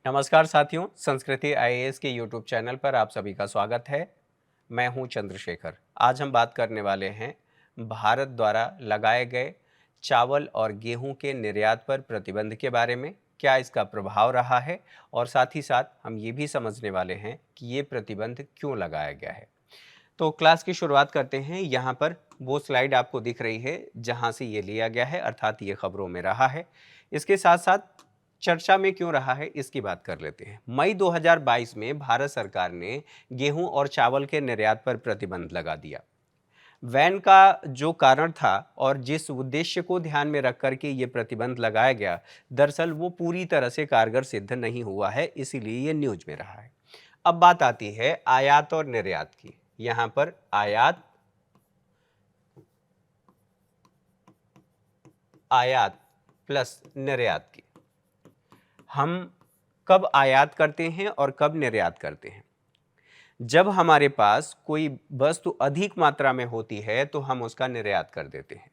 नमस्कार साथियों, संस्कृति आईएएस के यूट्यूब चैनल पर आप सभी का स्वागत है। मैं हूं चंद्रशेखर। आज हम बात करने वाले हैं भारत द्वारा लगाए गए चावल और गेहूं के निर्यात पर प्रतिबंध के बारे में, क्या इसका प्रभाव रहा है और साथ ही साथ हम ये भी समझने वाले हैं कि ये प्रतिबंध क्यों लगाया गया है। तो क्लास की शुरुआत करते हैं। यहाँ पर वो स्लाइड आपको दिख रही है जहाँ से ये लिया गया है, अर्थात ये खबरों में रहा है। इसके साथ साथ चर्चा में क्यों रहा है इसकी बात कर लेते हैं। मई 2022 में भारत सरकार ने गेहूं और चावल के निर्यात पर प्रतिबंध लगा दिया। वैन का जो कारण था और जिस उद्देश्य को ध्यान में रख करके ये प्रतिबंध लगाया गया, दरअसल वो पूरी तरह से कारगर सिद्ध नहीं हुआ है, इसीलिए ये न्यूज में रहा है। अब बात आती है आयात और निर्यात की। यहाँ पर आयात प्लस निर्यात की। हम कब आयात करते हैं और कब निर्यात करते हैं? जब हमारे पास कोई वस्तु अधिक मात्रा में होती है तो हम उसका निर्यात कर देते हैं।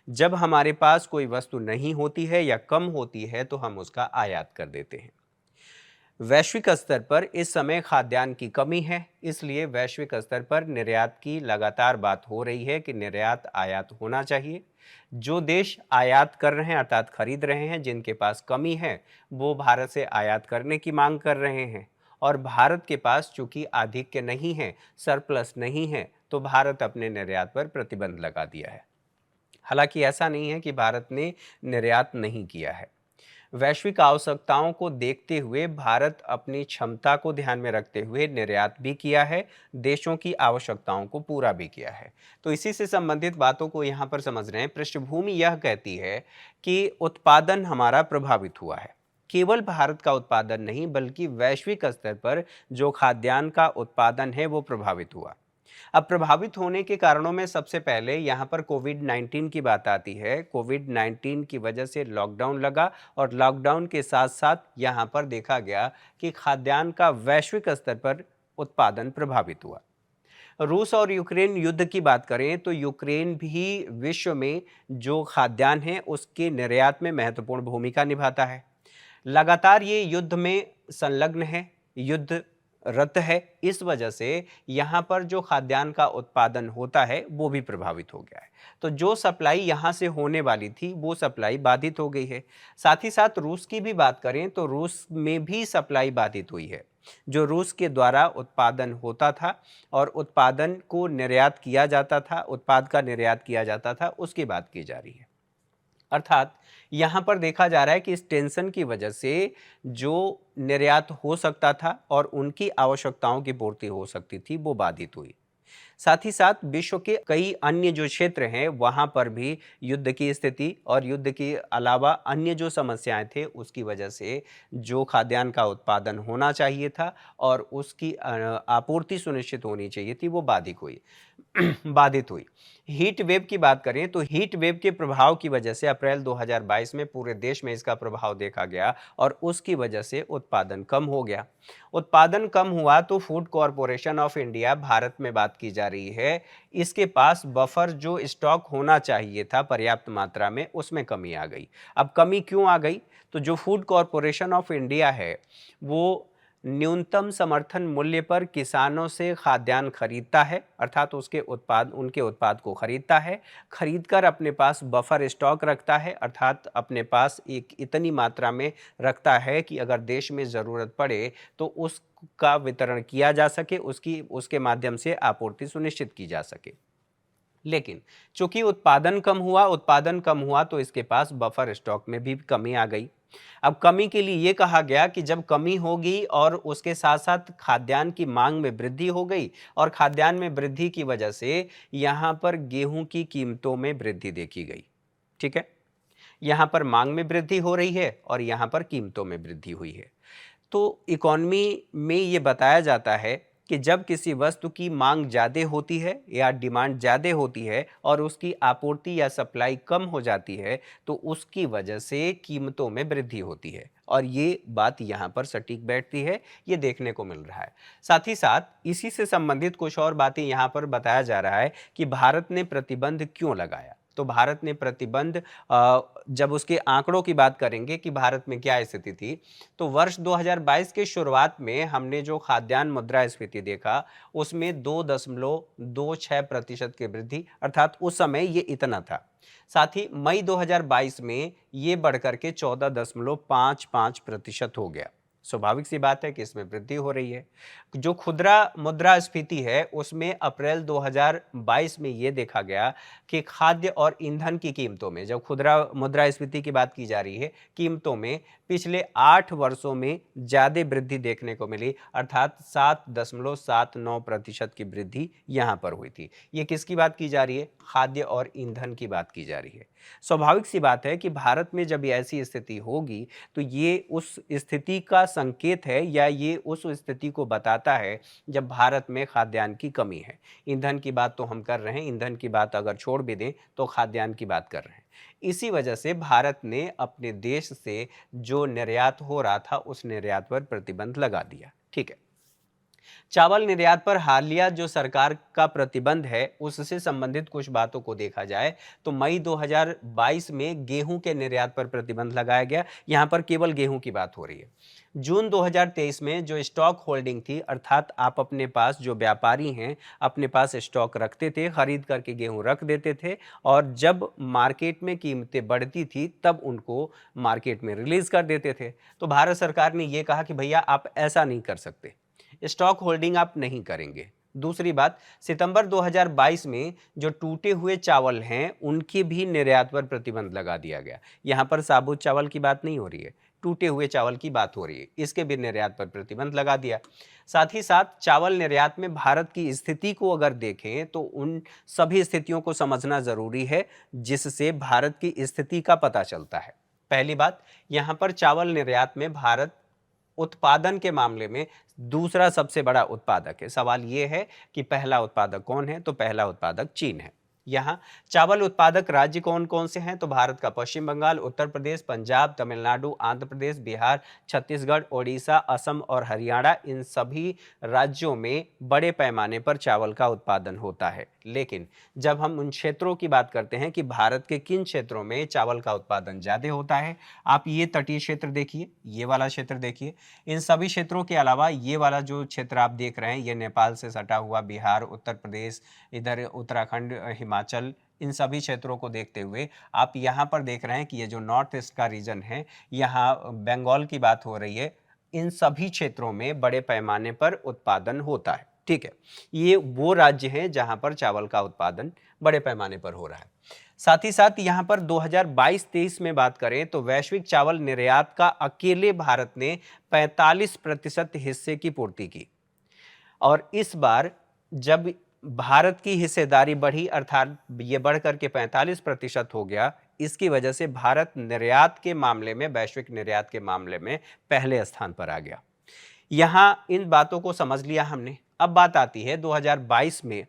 जब हमारे पास कोई वस्तु नहीं होती है या कम होती है तो हम उसका आयात कर देते हैं। वैश्विक स्तर पर इस समय खाद्यान्न की कमी है, इसलिए वैश्विक स्तर पर निर्यात की लगातार बात हो रही है कि निर्यात आयात होना चाहिए। जो देश आयात कर रहे हैं अर्थात खरीद रहे हैं, जिनके पास कमी है, वो भारत से आयात करने की मांग कर रहे हैं। और भारत के पास चूंकि आधिक्य नहीं है, सरप्लस नहीं है, तो भारत अपने निर्यात पर प्रतिबंध लगा दिया है। हालांकि ऐसा नहीं है कि भारत ने निर्यात नहीं किया है। वैश्विक आवश्यकताओं को देखते हुए भारत अपनी क्षमता को ध्यान में रखते हुए निर्यात भी किया है, देशों की आवश्यकताओं को पूरा भी किया है। तो इसी से संबंधित बातों को यहाँ पर समझ रहे हैं। पृष्ठभूमि यह कहती है कि उत्पादन हमारा प्रभावित हुआ है। केवल भारत का उत्पादन नहीं बल्कि वैश्विक स्तर पर जो खाद्यान्न का उत्पादन है वो प्रभावित हुआ। अब प्रभावित होने के कारणों में सबसे पहले यहाँ पर कोविड-19 की बात आती है। कोविड-19 की वजह से लॉकडाउन लगा और लॉकडाउन के साथ साथ यहाँ पर देखा गया कि खाद्यान्न का वैश्विक स्तर पर उत्पादन प्रभावित हुआ। रूस और यूक्रेन युद्ध की बात करें तो यूक्रेन भी विश्व में जो खाद्यान्न है उसके निर्यात में महत्वपूर्ण भूमिका निभाता है। लगातार ये युद्ध में संलग्न है, युद्ध रत है। इस वजह से यहाँ पर जो खाद्यान्न का उत्पादन होता है वो भी प्रभावित हो गया है। तो जो सप्लाई यहाँ से होने वाली थी वो सप्लाई बाधित हो गई है। साथ ही साथ रूस की भी बात करें तो रूस में भी सप्लाई बाधित हुई है। जो रूस के द्वारा उत्पादन होता था और उत्पादन को निर्यात किया जाता था, उत्पाद का निर्यात किया जाता था, उसकी बात की जा रही है। अर्थात यहां पर देखा जा रहा है कि इस टेंशन की वजह से जो निर्यात हो सकता था और उनकी आवश्यकताओं की पूर्ति हो सकती थी वो बाधित हुई। साथ ही साथ विश्व के कई अन्य जो क्षेत्र हैं वहां पर भी युद्ध की स्थिति और युद्ध के अलावा अन्य जो समस्याएं थे उसकी वजह से जो खाद्यान्न का उत्पादन होना चाहिए था और उसकी आपूर्ति सुनिश्चित होनी चाहिए थी वो बाधित हुई। हीट वेव की बात करें तो हीट वेव के प्रभाव की वजह से अप्रैल 2022 में पूरे देश में इसका प्रभाव देखा गया और उसकी वजह से उत्पादन कम हो गया। उत्पादन कम हुआ तो food corporation of India, Bharat में बात की जा रही है, इसके पास बफर जो स्टॉक होना चाहिए था पर्याप्त मात्रा में, उसमें कमी आ गई। अब कमी क्यों आ गई? तो जो फूड कॉरपोरेशन ऑफ इंडिया है वो न्यूनतम समर्थन मूल्य पर किसानों से खाद्यान्न खरीदता है, अर्थात उनके उत्पाद को खरीदता है, खरीदकर अपने पास बफर स्टॉक रखता है, अर्थात अपने पास एक इतनी मात्रा में रखता है कि अगर देश में ज़रूरत पड़े तो उसका वितरण किया जा सके, उसके माध्यम से आपूर्ति सुनिश्चित की जा सके। लेकिन चूंकि उत्पादन कम हुआ तो इसके पास बफर स्टॉक में भी कमी आ गई। अब कमी के लिए यह कहा गया कि जब कमी होगी और उसके साथ साथ खाद्यान्न की मांग में वृद्धि हो गई और खाद्यान्न में वृद्धि की वजह से यहां पर गेहूं की कीमतों में वृद्धि देखी गई। ठीक है, यहां पर मांग में वृद्धि हो रही है और यहां पर कीमतों में वृद्धि हुई है। तो इकोनॉमी में ये बताया जाता है कि जब किसी वस्तु की मांग ज़्यादा होती है या डिमांड ज़्यादा होती है और उसकी आपूर्ति या सप्लाई कम हो जाती है तो उसकी वजह से कीमतों में वृद्धि होती है और ये बात यहाँ पर सटीक बैठती है, ये देखने को मिल रहा है। साथ ही साथ इसी से संबंधित कुछ और बातें यहाँ पर बताया जा रहा है कि भारत ने प्रतिबंध क्यों लगाया। तो भारत ने प्रतिबंध जब उसके आंकड़ों की बात करेंगे कि भारत में क्या स्थिति थी, तो वर्ष 2022 के शुरुआत में हमने जो खाद्यान्न मुद्रास्फीति देखा उसमें 2.26% की वृद्धि, अर्थात उस समय ये इतना था। साथ ही मई 2022 में ये बढ़कर के 14.55% हो गया। स्वाभाविक सी बात है कि इसमें वृद्धि हो रही है। जो खुदरा मुद्रास्फीति है उसमें अप्रैल 2022 में यह देखा गया कि खाद्य और ईंधन की कीमतों में, जब खुदरा मुद्रास्फीति की बात की जा रही है, कीमतों में पिछले 8 वर्षों में ज्यादा वृद्धि देखने को मिली, अर्थात 7.79% की वृद्धि यहां पर हुई थी। ये किसकी बात की जा रही है? खाद्य और ईंधन की बात की जा रही है। स्वाभाविक सी बात है कि भारत में जब ऐसी स्थिति होगी तो ये उस स्थिति का संकेत है या ये उस स्थिति को बताता है जब भारत में खाद्यान्न की कमी है। ईंधन की बात तो हम कर रहे हैं, ईंधन की बात अगर छोड़ भी दें तो खाद्यान्न की बात कर रहे हैं। इसी वजह से भारत ने अपने देश से जो निर्यात हो रहा था उस निर्यात पर प्रतिबंध लगा दिया। ठीक है, चावल निर्यात पर हालिया जो सरकार का प्रतिबंध है उससे संबंधित कुछ बातों को देखा जाए तो मई 2022 में गेहूं के निर्यात पर प्रतिबंध लगाया गया। यहां पर केवल गेहूं की बात हो रही है। जून 2023 में जो स्टॉक होल्डिंग थी, अर्थात आप अपने पास, जो व्यापारी हैं अपने पास स्टॉक रखते थे, खरीद करके गेहूं रख देते थे और जब मार्केट में कीमतें बढ़ती थी तब उनको मार्केट में रिलीज कर देते थे। तो भारत सरकार ने यह कहा कि भैया आप ऐसा नहीं कर सकते, स्टॉक होल्डिंग आप नहीं करेंगे। दूसरी बात, सितंबर 2022 में जो टूटे हुए चावल हैं उनके भी निर्यात पर प्रतिबंध लगा दिया गया। यहां पर साबुत चावल की बात नहीं हो रही है, टूटे हुए चावल की बात हो रही है, इसके भी निर्यात पर प्रतिबंध लगा दिया। साथ ही साथ चावल निर्यात में भारत की स्थिति को अगर देखें तो उन सभी स्थितियों को समझना जरूरी है जिससे भारत की स्थिति का पता चलता है। पहली बात, यहां पर चावल निर्यात में भारत उत्पादन के मामले में दूसरा सबसे बड़ा उत्पादक है। सवाल यह है कि पहला उत्पादक कौन है? तो पहला उत्पादक चीन है। यहाँ चावल उत्पादक राज्य कौन कौन से हैं? तो भारत का पश्चिम बंगाल, उत्तर प्रदेश, पंजाब, तमिलनाडु, आंध्र प्रदेश, बिहार, छत्तीसगढ़, ओडिशा, असम और हरियाणा, इन सभी राज्यों में बड़े पैमाने पर चावल का उत्पादन होता है। लेकिन जब हम उन क्षेत्रों की बात करते हैं कि भारत के किन क्षेत्रों में चावल का उत्पादन ज्यादा होता है, आप ये तटीय क्षेत्र देखिए, ये वाला क्षेत्र देखिए, इन सभी क्षेत्रों के अलावा ये वाला जो क्षेत्र आप देख रहे हैं ये नेपाल से सटा हुआ बिहार, उत्तर प्रदेश, इधर उत्तराखंड, हिमाचल, इन सभी क्षेत्रों को देखते हुए आप यहाँ पर देख रहे हैं कि ये जो नॉर्थ ईस्ट का रीजन है, यहाँ बंगाल की बात हो रही है, इन सभी क्षेत्रों में बड़े पैमाने पर उत्पादन होता है। ठीक है, ये वो राज्य हैं जहां पर चावल का उत्पादन बड़े पैमाने पर हो रहा है। साथ ही साथ यहां पर 2022-23 में बात करें तो वैश्विक चावल निर्यात का अकेले भारत ने 45% हिस्से की पूर्ति की और इस बार जब भारत की हिस्सेदारी बढ़ी, अर्थात ये बढ़कर के 45% हो गया, इसकी वजह से भारत निर्यात के मामले में, वैश्विक निर्यात के मामले में पहले स्थान पर आ गया। यहां इन बातों को समझ लिया हमने। अब बात आती है 2022 में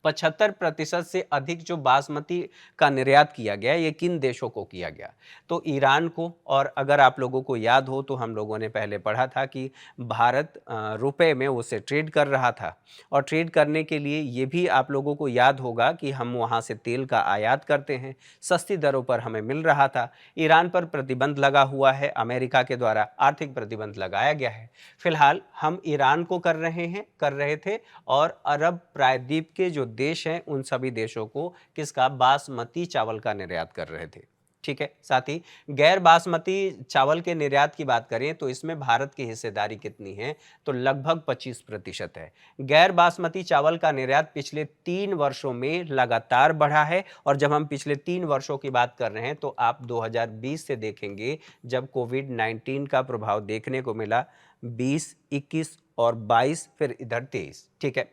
75% से अधिक जो बासमती का निर्यात किया गया, ये किन देशों को किया गया? तो ईरान को। और अगर आप लोगों को याद हो तो हम लोगों ने पहले पढ़ा था कि भारत रुपए में उससे ट्रेड कर रहा था और ट्रेड करने के लिए ये भी आप लोगों को याद होगा कि हम वहाँ से तेल का आयात करते हैं, सस्ती दरों पर हमें मिल रहा था। ईरान पर प्रतिबंध लगा हुआ है, अमेरिका के द्वारा आर्थिक प्रतिबंध लगाया गया है। फिलहाल हम ईरान को कर रहे थे और अरब प्रायद्वीप के जो देश हैं उन सभी देशों को किसका? बासमती चावल का निर्यात कर रहे थे। ठीक है, साथ ही गैर बासमती चावल के निर्यात की बात करें तो इसमें भारत की हिस्सेदारी कितनी है? तो लगभग 25% है। गैर बासमती चावल का निर्यात पिछले 3 वर्षों में लगातार बढ़ा है और जब हम पिछले 3 वर्षों की बात कर रहे हैं तो आप 2020 से देखेंगे जब कोविड-19 का प्रभाव देखने को मिला, 20, 21 और 22, फिर इधर 23। ठीक है,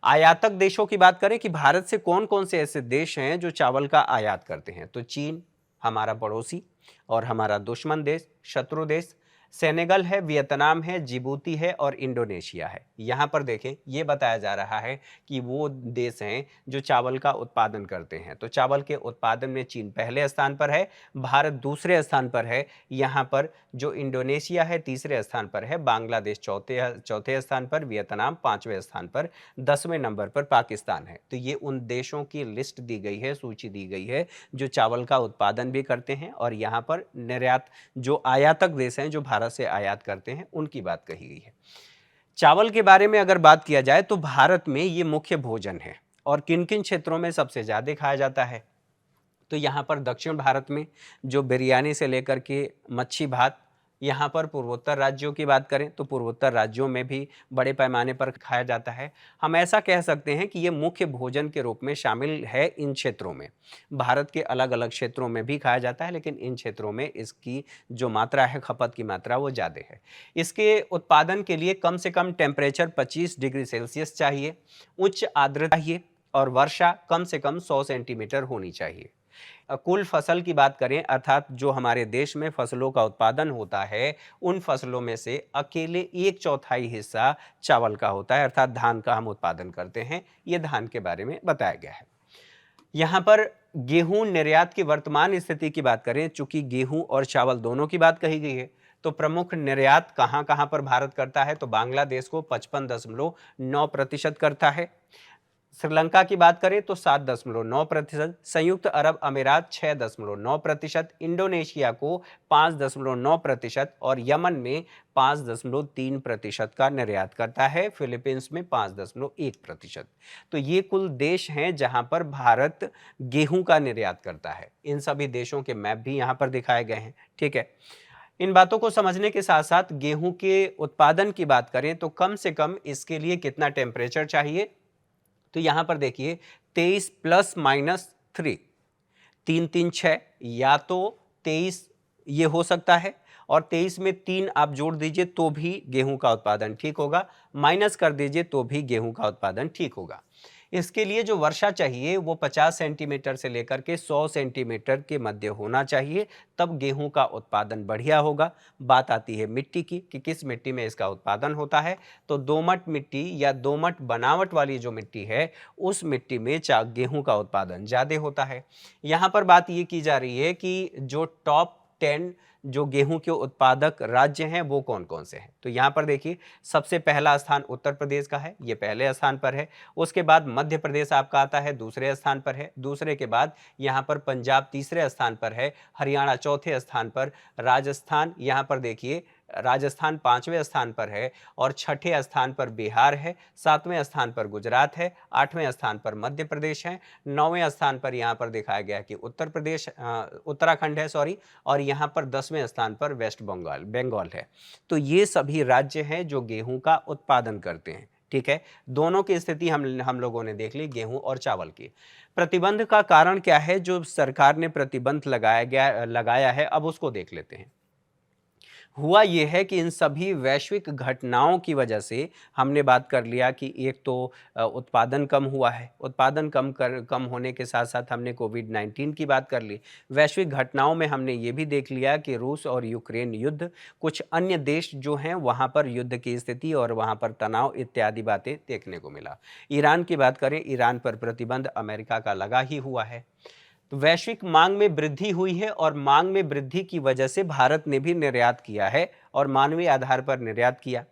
आयातक देशों की बात करें कि भारत से कौन कौन से ऐसे देश हैं जो चावल का आयात करते हैं, तो चीन हमारा पड़ोसी और हमारा दुश्मन देश, शत्रु देश, सेनेगल है, वियतनाम है, जिबूती है और इंडोनेशिया है। यहाँ पर देखें, ये बताया जा रहा है कि वो देश हैं जो चावल का उत्पादन करते हैं। तो चावल के उत्पादन में चीन पहले स्थान पर है, भारत दूसरे स्थान पर है, यहाँ पर जो इंडोनेशिया है तीसरे स्थान पर है, बांग्लादेश चौथे स्थान पर, वियतनाम पांचवें स्थान पर, 10वें नंबर पर पाकिस्तान है। तो ये उन देशों की लिस्ट दी गई है, सूची दी गई है जो चावल का उत्पादन भी करते हैं और यहाँ पर निर्यात, जो आयातक देश हैं जो भारत से आयात करते हैं, उनकी बात कही गई है। चावल के बारे में अगर बात किया जाए तो भारत में ये मुख्य भोजन है और किन किन क्षेत्रों में सबसे ज़्यादा खाया जाता है। तो यहाँ पर दक्षिण भारत में जो बिरयानी से लेकर के मच्छी भात, यहाँ पर पूर्वोत्तर राज्यों की बात करें तो पूर्वोत्तर राज्यों में भी बड़े पैमाने पर खाया जाता है। हम ऐसा कह सकते हैं कि ये मुख्य भोजन के रूप में शामिल है इन क्षेत्रों में। भारत के अलग अलग क्षेत्रों में भी खाया जाता है, लेकिन इन क्षेत्रों में इसकी जो मात्रा है, खपत की मात्रा, वो ज़्यादा है। इसके उत्पादन के लिए कम से कम टेम्परेचर 25 डिग्री सेल्सियस चाहिए, उच्च आर्द्रता चाहिए और वर्षा कम से कम 100 सेंटीमीटर होनी चाहिए। कुल फसल की बात करें, अर्थात जो हमारे देश में फसलों का उत्पादन होता है, उन फसलों में से अकेले 1/4 हिस्सा चावल का होता है, अर्थात धान का हम उत्पादन करते हैं। ये धान के बारे में बताया गया है। यहाँ पर गेहूं निर्यात की वर्तमान स्थिति की बात करें, चूंकि गेहूं और चावल दोनों की बात कही गई है, तो प्रमुख निर्यात कहां कहां पर भारत करता है, तो बांग्लादेश को 55.9% करता है। श्रीलंका की बात करें तो 7.9%, संयुक्त अरब अमीरात 6.9%, इंडोनेशिया को 5.9% और यमन में 5.3% का निर्यात करता है, फिलीपींस में 5.1%। तो ये कुल देश हैं जहां पर भारत गेहूं का निर्यात करता है। इन सभी देशों के मैप भी यहां पर दिखाए गए हैं। ठीक है, इन बातों को समझने के साथ साथ गेहूं के उत्पादन की बात करें तो कम से कम इसके लिए कितना टेम्परेचर चाहिए, तो यहां पर देखिए 23 ±3, 3 3 6, या तो 23 ये हो सकता है और 23 में 3 आप जोड़ दीजिए तो भी गेहूं का उत्पादन ठीक होगा, माइनस कर दीजिए तो भी गेहूं का उत्पादन ठीक होगा। इसके लिए जो वर्षा चाहिए वो 50 सेंटीमीटर से लेकर के 100 सेंटीमीटर के मध्य होना चाहिए, तब गेहूं का उत्पादन बढ़िया होगा। बात आती है मिट्टी की कि किस मिट्टी में इसका उत्पादन होता है, तो दोमट मिट्टी या दोमट बनावट वाली जो मिट्टी है, उस मिट्टी में गेहूं का उत्पादन ज़्यादा होता है। यहाँ पर बात ये की जा रही है कि जो टॉप 10 जो गेहूं के उत्पादक राज्य हैं वो कौन कौन से हैं, तो यहाँ पर देखिए सबसे पहला स्थान उत्तर प्रदेश का है, ये पहले स्थान पर है। उसके बाद मध्य प्रदेश आपका आता है, दूसरे स्थान पर है। दूसरे के बाद यहाँ पर पंजाब तीसरे स्थान पर है, हरियाणा चौथे स्थान पर, राजस्थान यहाँ पर देखिए राजस्थान 5वें स्थान पर है और 6ठे स्थान पर बिहार है, 7वें स्थान पर गुजरात है, 8वें स्थान पर मध्य प्रदेश है, 9वें स्थान पर यहाँ पर दिखाया गया कि उत्तराखंड है और यहाँ पर 10वें स्थान पर वेस्ट बंगाल है। तो ये सभी राज्य हैं जो गेहूं का उत्पादन करते हैं। ठीक है, दोनों की स्थिति हम लोगों ने देख ली, गेहूं और चावल की। प्रतिबंध का कारण क्या है, जो सरकार ने प्रतिबंध लगाया है, अब उसको देख लेते हैं। हुआ यह है कि इन सभी वैश्विक घटनाओं की वजह से हमने बात कर लिया कि एक तो उत्पादन कम हुआ है, उत्पादन कम होने के साथ साथ हमने कोविड-19 की बात कर ली। वैश्विक घटनाओं में हमने ये भी देख लिया कि रूस और यूक्रेन युद्ध, कुछ अन्य देश जो हैं वहाँ पर युद्ध की स्थिति और वहाँ पर तनाव इत्यादि बातें देखने को मिला। ईरान की बात करें, ईरान पर प्रतिबंध अमेरिका का लगा ही हुआ है। तो वैश्विक मांग में वृद्धि हुई है और मांग में वृद्धि की वजह से भारत ने भी निर्यात किया है और मानवीय आधार पर निर्यात किया।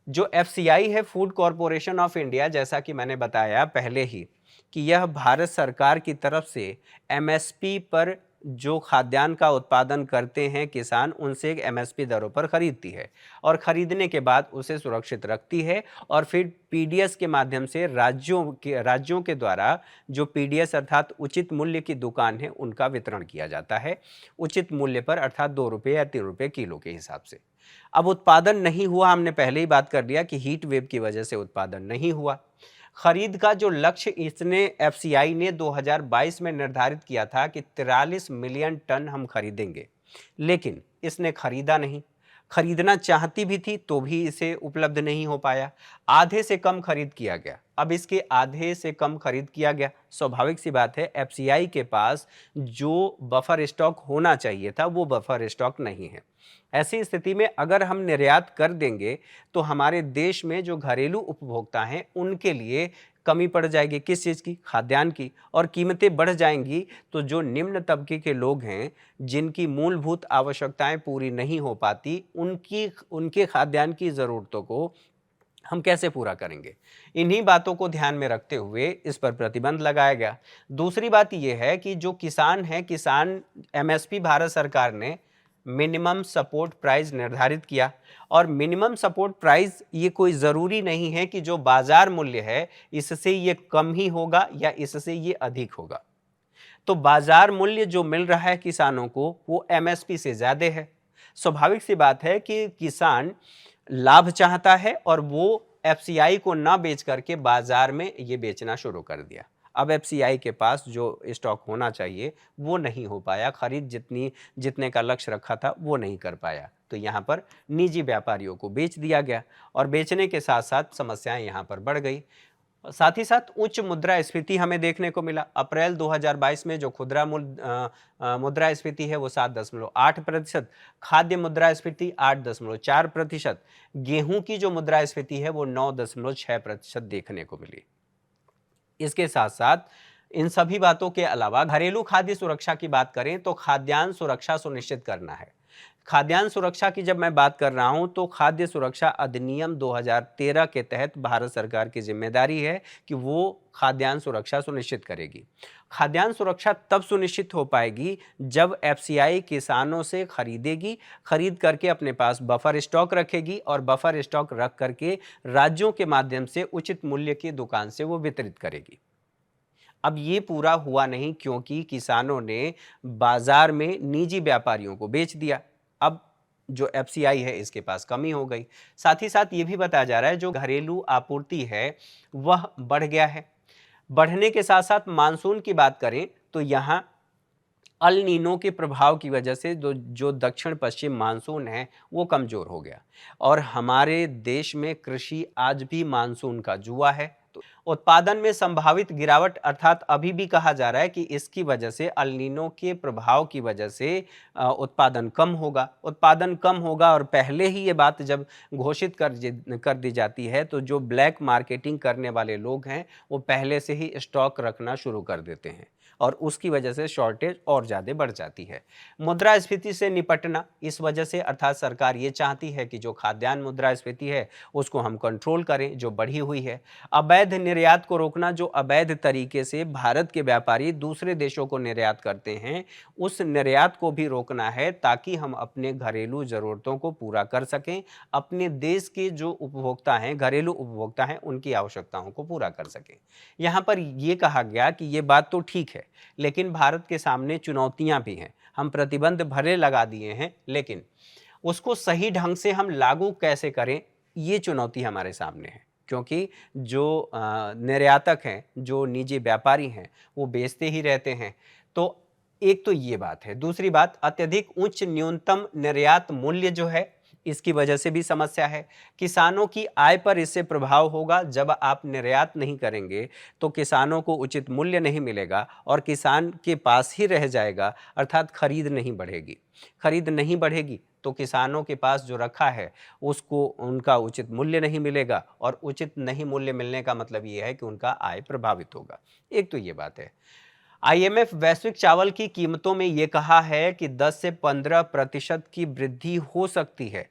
जो एफसीआई है, फूड कॉरपोरेशन ऑफ इंडिया, जैसा कि मैंने बताया पहले ही कि यह भारत सरकार की तरफ से एमएसपी पर जो खाद्यान्न का उत्पादन करते हैं किसान, उनसे एक एमएसपी दरों पर खरीदती है और खरीदने के बाद उसे सुरक्षित रखती है और फिर पीडीएस के माध्यम से राज्यों के द्वारा जो पीडीएस अर्थात उचित मूल्य की दुकान है, उनका वितरण किया जाता है उचित मूल्य पर, अर्थात 2 रुपये या 3 रुपये किलो के हिसाब से। अब उत्पादन नहीं हुआ, हमने पहले ही बात कर लिया कि हीट वेव की वजह से उत्पादन नहीं हुआ। खरीद का जो लक्ष्य इसने एफसीआई ने 2022 में निर्धारित किया था कि 43 मिलियन टन हम खरीदेंगे, लेकिन इसने खरीदा नहीं। खरीदना चाहती भी थी तो भी इसे उपलब्ध नहीं हो पाया, आधे से कम खरीद किया गया। अब इसके आधे से कम खरीद किया गया, स्वाभाविक सी बात है एफसीआई के पास जो बफर स्टॉक होना चाहिए था वो बफर स्टॉक नहीं है। ऐसी स्थिति में अगर हम निर्यात कर देंगे तो हमारे देश में जो घरेलू उपभोक्ता हैं उनके लिए कमी पड़ जाएगी, किस चीज़ की, खाद्यान्न की, और कीमतें बढ़ जाएंगी तो जो निम्न तबके के लोग हैं जिनकी मूलभूत आवश्यकताएं पूरी नहीं हो पाती उनके खाद्यान्न की ज़रूरतों को हम कैसे पूरा करेंगे। इन्हीं बातों को ध्यान में रखते हुए इस पर प्रतिबंध लगाया गया। दूसरी बात यह है कि जो किसान हैं, किसान एमएसपी भारत सरकार ने मिनिमम सपोर्ट प्राइस निर्धारित किया, और मिनिमम सपोर्ट प्राइस ये कोई ज़रूरी नहीं है कि जो बाजार मूल्य है इससे ये कम ही होगा या इससे ये अधिक होगा। तो बाजार मूल्य जो मिल रहा है किसानों को वो एमएसपी से ज़्यादा है। स्वाभाविक सी बात है कि किसान लाभ चाहता है और वो एफसीआई को ना बेच करके बाजार में ये बेचना शुरू कर दिया। अब एफसीआई के पास जो स्टॉक होना चाहिए वो नहीं हो पाया, खरीद जितने का लक्ष्य रखा था वो नहीं कर पाया, तो यहाँ पर निजी व्यापारियों को बेच दिया गया और बेचने के साथ साथ समस्याएं यहाँ पर बढ़ गई। साथ ही साथ उच्च मुद्रास्फीति हमें देखने को मिला। अप्रैल 2022 में जो खुदरा मुद्रास्फीति है वो 7.8%, खाद्य मुद्रास्फीति 8.4%, गेहूं की जो मुद्रास्फीति है वो 9.6% देखने को मिली। इसके साथ साथ इन सभी बातों के अलावा घरेलू खाद्य सुरक्षा की बात करें तो खाद्यान्न सुरक्षा सुनिश्चित करना है। खाद्यान्न सुरक्षा की जब मैं बात कर रहा हूं तो खाद्य सुरक्षा अधिनियम 2013 के तहत भारत सरकार की जिम्मेदारी है कि वो खाद्यान्न सुरक्षा सुनिश्चित करेगी। खाद्यान्न सुरक्षा तब सुनिश्चित हो पाएगी जब एफसीआई किसानों से खरीदेगी, खरीद करके अपने पास बफर स्टॉक रखेगी और बफर स्टॉक रख करके राज्यों के माध्यम से उचित मूल्य की दुकान से वो वितरित करेगी। अब ये पूरा हुआ नहीं क्योंकि किसानों ने बाजार में निजी व्यापारियों को बेच दिया। अब जो एफसीआई है इसके पास कमी हो गई। साथ ही साथ ये भी बताया जा रहा है जो घरेलू आपूर्ति है वह बढ़ गया है। बढ़ने के साथ साथ मानसून की बात करें तो यहाँ अल नीनो के प्रभाव की वजह से जो दक्षिण पश्चिम मानसून है वो कमजोर हो गया और हमारे देश में कृषि आज भी मानसून का जुआ है। तो उत्पादन में संभावित गिरावट अर्थात अभी भी कहा जा रहा है कि इसकी वजह से अल नीनो के प्रभाव की वजह से उत्पादन कम होगा और पहले ही ये बात जब घोषित कर दी जाती है तो जो ब्लैक मार्केटिंग करने वाले लोग हैं वो पहले से ही स्टॉक रखना शुरू कर देते हैं और उसकी वजह से शॉर्टेज और ज़्यादा बढ़ जाती है। मुद्रास्फीति से निपटना, इस वजह से अर्थात सरकार ये चाहती है कि जो खाद्यान्न मुद्रास्फीति है उसको हम कंट्रोल करें जो बढ़ी हुई है। अवैध निर्यात को रोकना, जो अवैध तरीके से भारत के व्यापारी दूसरे देशों को निर्यात करते हैं उस निर्यात को भी रोकना है ताकि हम अपने घरेलू ज़रूरतों को पूरा कर सकें, अपने देश के जो उपभोक्ता हैं, घरेलू उपभोक्ता हैं, उनकी आवश्यकताओं को पूरा कर सकें। यहाँ पर यह कहा गया कि ये बात तो ठीक है लेकिन भारत के सामने चुनौतियां भी हैं। हम प्रतिबंध भले लगा दिए हैं लेकिन उसको सही ढंग से हम लागू कैसे करें ये चुनौती हमारे सामने है क्योंकि जो निर्यातक हैं, जो निजी व्यापारी हैं वो बेचते ही रहते हैं। तो एक तो ये बात है। दूसरी बात, अत्यधिक उच्च न्यूनतम निर्यात मूल्य जो है इसकी वजह से भी समस्या है। किसानों की आय पर इससे प्रभाव होगा। जब आप निर्यात नहीं करेंगे तो किसानों को उचित मूल्य नहीं मिलेगा और किसान के पास ही रह जाएगा अर्थात खरीद नहीं बढ़ेगी तो किसानों के पास जो रखा है उसको उनका उचित मूल्य नहीं मिलेगा और उचित नहीं मूल्य मिलने का मतलब ये है कि उनका आय प्रभावित होगा। एक तो ये बात है। आईएमएफ वैश्विक चावल की कीमतों में ये कहा है कि 10 से 15% की वृद्धि हो सकती है।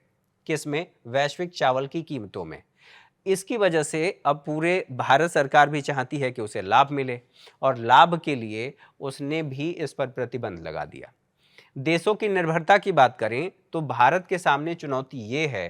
किसमें? वैश्विक चावल की कीमतों में। इसकी वजह से अब पूरे भारत सरकार भी चाहती है कि उसे लाभ मिले और लाभ के लिए उसने भी इस पर प्रतिबंध लगा दिया। देशों की निर्भरता की बात करें तो भारत के सामने चुनौती ये है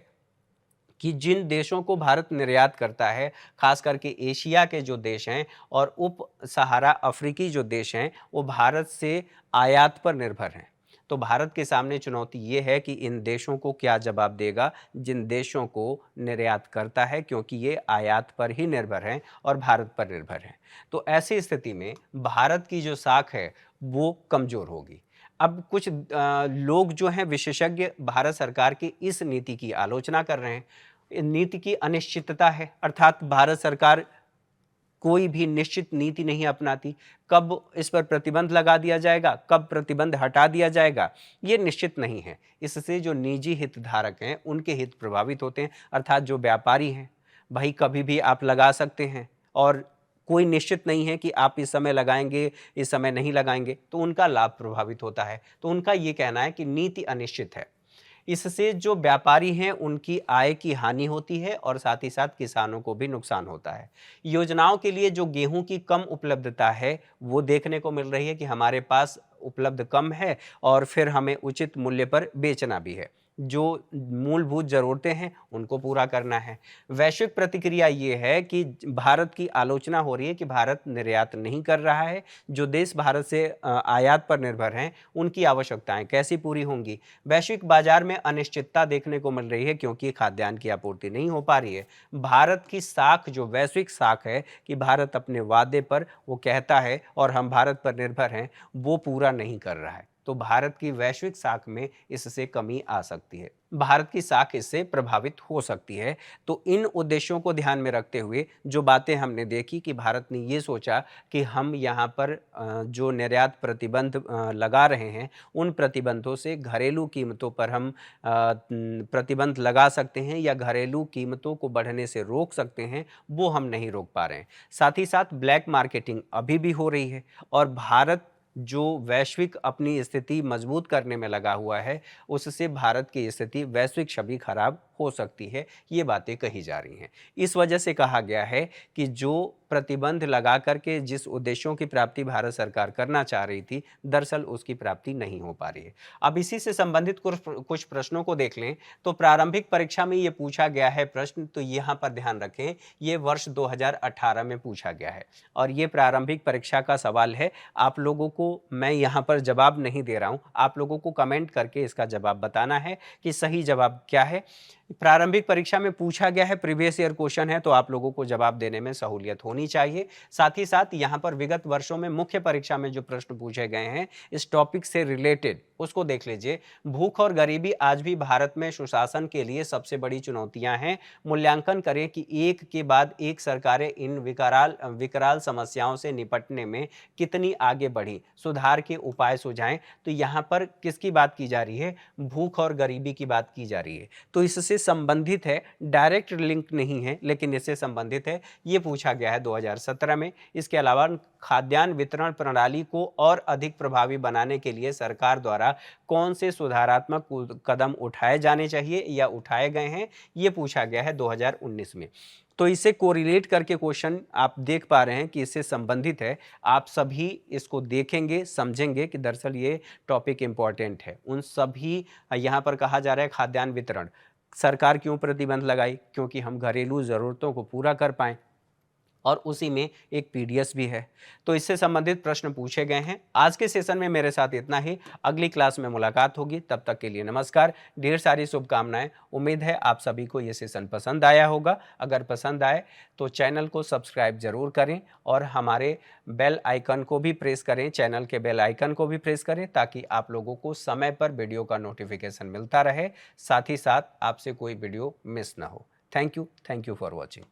कि जिन देशों को भारत निर्यात करता है, खास करके एशिया के जो देश हैं और उप सहारा अफ्रीकी जो देश हैं वो भारत से आयात पर निर्भर हैं। तो भारत के सामने चुनौती ये है कि इन देशों को क्या जवाब देगा जिन देशों को निर्यात करता है, क्योंकि ये आयात पर ही निर्भर हैं और भारत पर निर्भर हैं। तो ऐसी स्थिति में भारत की जो साख है वो कमज़ोर होगी। अब कुछ लोग जो हैं विशेषज्ञ भारत सरकार की इस नीति की आलोचना कर रहे हैं। नीति की अनिश्चितता है, अर्थात भारत सरकार कोई भी निश्चित नीति नहीं अपनाती। कब इस पर प्रतिबंध लगा दिया जाएगा, कब प्रतिबंध हटा दिया जाएगा, ये निश्चित नहीं है। इससे जो निजी हितधारक हैं उनके हित प्रभावित होते हैं, अर्थात जो व्यापारी हैं, भाई कभी भी आप लगा सकते हैं और कोई निश्चित नहीं है कि आप इस समय लगाएंगे, इस समय नहीं लगाएंगे, तो उनका लाभ प्रभावित होता है। तो उनका ये कहना है कि नीति अनिश्चित है, इससे जो व्यापारी हैं उनकी आय की हानि होती है और साथ ही साथ किसानों को भी नुकसान होता है। योजनाओं के लिए जो गेहूं की कम उपलब्धता है वो देखने को मिल रही है कि हमारे पास उपलब्ध कम है और फिर हमें उचित मूल्य पर बेचना भी है। जो मूलभूत ज़रूरतें हैं उनको पूरा करना है। वैश्विक प्रतिक्रिया ये है कि भारत की आलोचना हो रही है कि भारत निर्यात नहीं कर रहा है। जो देश भारत से आयात पर निर्भर हैं उनकी आवश्यकताएं कैसी पूरी होंगी। वैश्विक बाजार में अनिश्चितता देखने को मिल रही है क्योंकि खाद्यान्न की आपूर्ति नहीं हो पा रही है। भारत की साख, जो वैश्विक साख है कि भारत अपने वादे पर वो कहता है और हम भारत पर निर्भर हैं, वो पूरा नहीं कर रहा है। तो भारत की वैश्विक साख में इससे कमी आ सकती है, भारत की साख इससे प्रभावित हो सकती है। तो इन उद्देश्यों को ध्यान में रखते हुए जो बातें हमने देखी कि भारत ने ये सोचा कि हम यहाँ पर जो निर्यात प्रतिबंध लगा रहे हैं उन प्रतिबंधों से घरेलू कीमतों पर हम प्रतिबंध लगा सकते हैं या घरेलू कीमतों को बढ़ने से रोक सकते हैं, वो हम नहीं रोक पा रहे हैं। साथ ही साथ ब्लैक मार्केटिंग अभी भी हो रही है और भारत जो वैश्विक अपनी स्थिति मजबूत करने में लगा हुआ है उससे भारत की स्थिति वैश्विक छवि खराब हो सकती है, ये बातें कही जा रही हैं। इस वजह से कहा गया है कि जो प्रतिबंध लगा करके जिस उद्देश्यों की प्राप्ति भारत सरकार करना चाह रही थी, दरअसल उसकी प्राप्ति नहीं हो पा रही है। अब इसी से संबंधित कुछ प्रश्नों को देख लें तो प्रारंभिक परीक्षा में ये पूछा गया है प्रश्न, तो यहाँ पर ध्यान रखें ये वर्ष 2018 में पूछा गया है और ये प्रारंभिक परीक्षा का सवाल है। आप लोगों को मैं यहाँ पर जवाब नहीं दे रहा हूँ, आप लोगों को कमेंट करके इसका जवाब बताना है कि सही जवाब क्या है। प्रारंभिक परीक्षा में पूछा गया है, प्रीवियस ईयर क्वेश्चन है, तो आप लोगों को जवाब देने में सहूलियत होनी चाहिए। साथ ही साथ यहाँ पर विगत वर्षों में मुख्य परीक्षा में जो प्रश्न पूछे गए हैं इस टॉपिक से रिलेटेड उसको देख लीजिए। भूख और गरीबी आज भी भारत में सुशासन के लिए सबसे बड़ी चुनौतियां हैं। मूल्यांकन करें कि एक के बाद एक सरकारें इन विकराल समस्याओं से निपटने में कितनी आगे बढ़ी, सुधार के उपाय सुझाएं। तो यहाँ पर किसकी बात की जा रही है, भूख और गरीबी की बात की जा रही है। तो इससे संबंधित है, डायरेक्ट लिंक नहीं है लेकिन इससे संबंधित है, ये पूछा गया है 2017 में। इसके अलावा खाद्यान्न वितरण प्रणाली को और अधिक प्रभावी बनाने के लिए सरकार द्वारा कौन से सुधारात्मक कदम उठाए जाने चाहिए या उठाए गए हैं, ये पूछा गया है 2019 में। तो इसे कोरिलेट करके क्वेश्चन आप देख पा रहे हैं कि इससे संबंधित है। आप सभी इसको देखेंगे, समझेंगे कि दरअसल ये टॉपिक इंपॉर्टेंट है। उन सभी यहाँ पर कहा जा रहा है खाद्यान्न वितरण सरकार क्यों प्रतिबंध लगाई, क्योंकि हम घरेलू ज़रूरतों को पूरा कर पाएँ और उसी में एक पीडीएस भी है। तो इससे संबंधित प्रश्न पूछे गए हैं। आज के सेशन में मेरे साथ इतना ही, अगली क्लास में मुलाकात होगी, तब तक के लिए नमस्कार, ढेर सारी शुभकामनाएं। उम्मीद है आप सभी को ये सेशन पसंद आया होगा। अगर पसंद आए तो चैनल को सब्सक्राइब जरूर करें और हमारे बेल आइकन को भी प्रेस करें, चैनल के बेल आइकन को भी प्रेस करें ताकि आप लोगों को समय पर वीडियो का नोटिफिकेशन मिलता रहे, साथ ही साथ आपसे कोई वीडियो मिस ना हो। Thank you for watching.